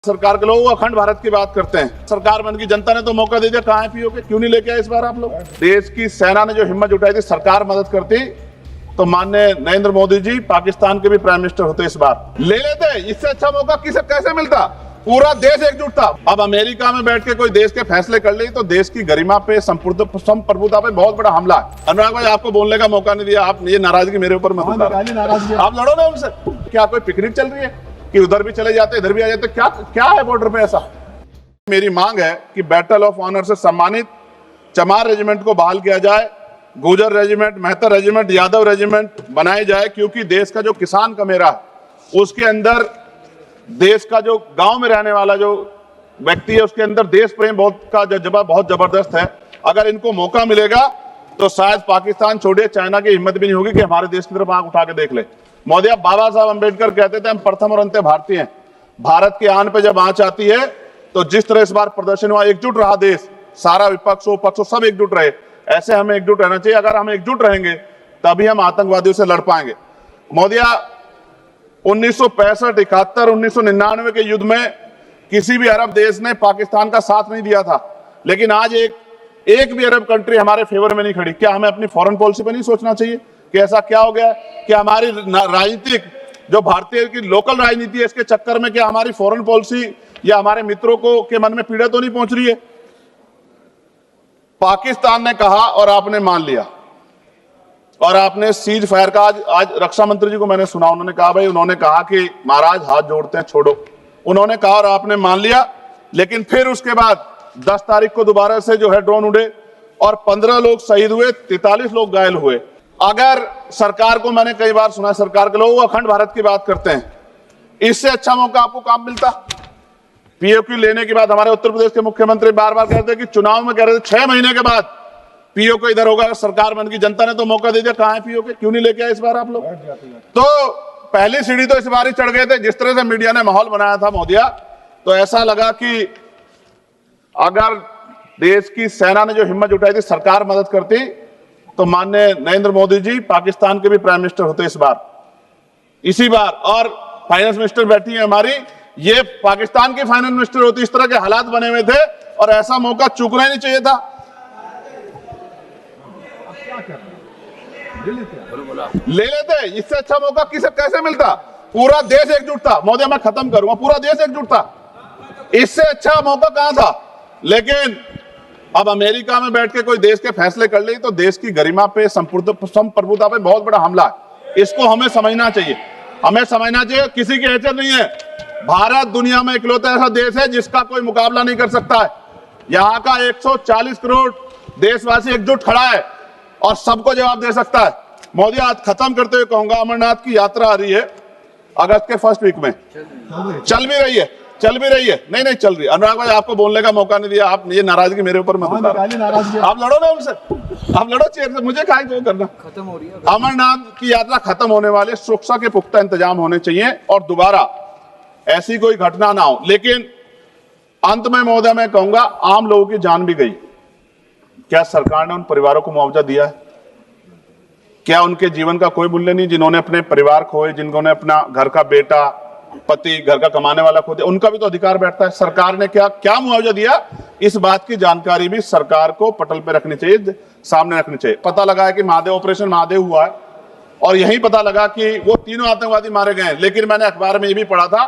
सरकार के लोग अखंड भारत की बात करते हैं। सरकार में उनकी जनता ने तो मौका दे दिया, कहाँ है पीओके? क्यों नहीं लेके आए इस बार आप लोग? देश की सेना ने जो हिम्मत जुटाई थी, सरकार मदद करती तो माननीय नरेंद्र मोदी जी पाकिस्तान के भी प्राइम मिनिस्टर होते इस बार। ले लेते, इससे अच्छा मौका किसे कैसे मिलता? पूरा देश एकजुट था। अब अमेरिका में बैठ के कोई देश के फैसले कर ले तो देश की गरिमा पे, संप्रभुता पे बहुत बड़ा हमला है। अनुराग भाई, आपको बोलने का मौका नहीं दिया, आप ये नाराजगी मेरे ऊपर मत उतारो। आप लड़ो ना उनसे। क्या कोई पिकनिक चल रही है कि उधर भी चले जाते इधर भी आ जाते? क्या है बॉर्डर पे ऐसा? मेरी मांग है कि बैटल ऑफ ऑनर से सम्मानित चमार रेजिमेंट को बहाल किया जाए, Gurjar regiment, Mehtar regiment, Yadav regiment बनाए जाए, क्योंकि देश का जो किसान का मेरा है उसके अंदर, देश का जो गांव में रहने वाला जो व्यक्ति है उसके अंदर देश प्रेम बहुत जबरदस्त है। अगर इनको मौका मिलेगा तो शायद पाकिस्तान छोड़िए, चाइना की हिम्मत भी नहीं होगी कि हमारे देश की तरफ आंख उठा के देख ले। मोदी, बाबा साहब अंबेडकर कहते थे हम प्रथम और अंत्य भारतीय हैं। भारत की आन पे जब आंच आती है तो जिस तरह इस बार प्रदर्शन हुआ, एकजुट रहा देश, सारा विपक्ष हो पक्ष हो सब एकजुट रहे, ऐसे हमें एकजुट रहना चाहिए। अगर हम एकजुट रहेंगे तभी हम आतंकवादियों से लड़ पाएंगे। मोदिया, 1965, 71, 1999 के युद्ध में किसी भी अरब देश ने पाकिस्तान का साथ नहीं दिया था, लेकिन आज एक भी अरब कंट्री हमारे फेवर में नहीं खड़ी। क्या हमें अपनी फॉरेन पॉलिसी पे नहीं सोचना चाहिए कि ऐसा क्या हो गया कि हमारी राजनीतिक जो भारतीय की लोकल राजनीति है इसके चक्कर में क्या हमारी फॉरेन पॉलिसी या हमारे मित्रों को के मन में पीड़ा तो नहीं पहुंच रही है? पाकिस्तान ने कहा और आपने मान लिया, और आपने सीज फायर का आज रक्षा मंत्री जी को मैंने सुना, उन्होंने कहा भाई, उन्होंने कहा कि महाराज हाथ जोड़ते हैं छोड़ो, उन्होंने कहा और आपने मान लिया। लेकिन फिर उसके बाद 10 तारीख को दोबारा से जो है ड्रोन उड़े और 15 लोग शहीद हुए, 43 लोग घायल हुए। अगर सरकार को, मैंने कई बार सुना सरकार के लोग अखंड भारत की बात करते हैं, इससे अच्छा मौका आपको काम मिलता? पीओके लेने के बाद हमारे उत्तर प्रदेश के मुख्यमंत्री बार बार कहते हैं कि चुनाव में कह रहे थे 6 महीने के बाद पीओके इधर होगा। सरकार में उनकी जनता ने तो मौका दे दिया, कहाँ है पीओके? क्यों नहीं लेके आए इस बार आप लोग? तो पहली सीढ़ी तो इस बार ही चढ़ गए थे। जिस तरह से मीडिया ने माहौल बनाया था मोदिया, तो ऐसा लगा कि अगर देश की सेना ने जो हिम्मत जुटाई थी, सरकार मदद करती तो माननीय नरेंद्र मोदी जी पाकिस्तान के भी प्राइम मिनिस्टर होते इस बार, इसी बार। और फाइनेंस मिनिस्टर बैठी है हमारी, ये पाकिस्तान की फाइनेंस मिनिस्टर होती। इस तरह के हालात बने हुए थे और ऐसा मौका चूकना ही नहीं चाहिए था। ले लेते, इससे अच्छा मौका किसे कैसे मिलता? पूरा देश एकजुट था। मोदी, मैं खत्म करूंगा, पूरा देश एकजुट था, इससे अच्छा मौका कहां था? लेकिन अब अमेरिका में बैठ के कोई देश के फैसले कर ले तो देश की गरिमा पे, संप्रभुता पे बहुत बड़ा हमला है। इसको हमें समझना चाहिए, हमें समझना चाहिए। किसी की हैसियत नहीं है। भारत दुनिया में इकलौता ऐसा देश है जिसका कोई मुकाबला नहीं कर सकता है। यहाँ का 140 करोड़ देशवासी एकजुट खड़ा है और सबको जवाब दे सकता है। मोदी, आज खत्म करते हुए कहूंगा, अमरनाथ की यात्रा आ रही है अगस्त के फर्स्ट वीक में। चल भी रही है, नहीं चल रही। अनुराग भाई, आपको बोलने का मौका नहीं दिया, आप ये नाराजगी मेरे ऊपर मत उतारो। आप लड़ो ना उनसे, आप लड़ो चेयर से, मुझे क्या जो करना। खत्म हो रही है अमरनाथ की यात्रा, खत्म होने वाले, सुरक्षा के पुख्ता इंतजाम होने चाहिए और दोबारा ऐसी कोई घटना ना हो। लेकिन अंत में महोदय मैं कहूंगा, आम लोगों की जान भी गई। क्या सरकार ने उन परिवारों को मुआवजा दिया है? क्या उनके जीवन का कोई मूल्य नहीं? जिन्होंने अपने परिवार खोए, जिन्होंने अपना घर का बेटा, पति, घर का कमाने वाला खो दिया, उनका भी तो अधिकार बैठता है। सरकार ने क्या मुआवजा दिया, इस बात की जानकारी भी सरकार को पटल पे रखनी चाहिए, सामने रखनी चाहिए। पता लगा है कि महादेव, ऑपरेशन महादेव हुआ है और यही पता लगा कि वो 3 आतंकवादी मारे गए। लेकिन मैंने अखबार में ये भी पढ़ा था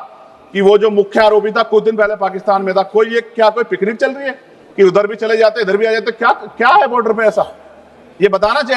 कि वो जो मुख्य आरोपी था कुछ दिन पहले पाकिस्तान में था। क्या कोई पिकनिक चल रही है कि उधर भी चले जाते इधर भी आ जाते? क्या है बॉर्डर पे ऐसा? ये बताना चाहिए।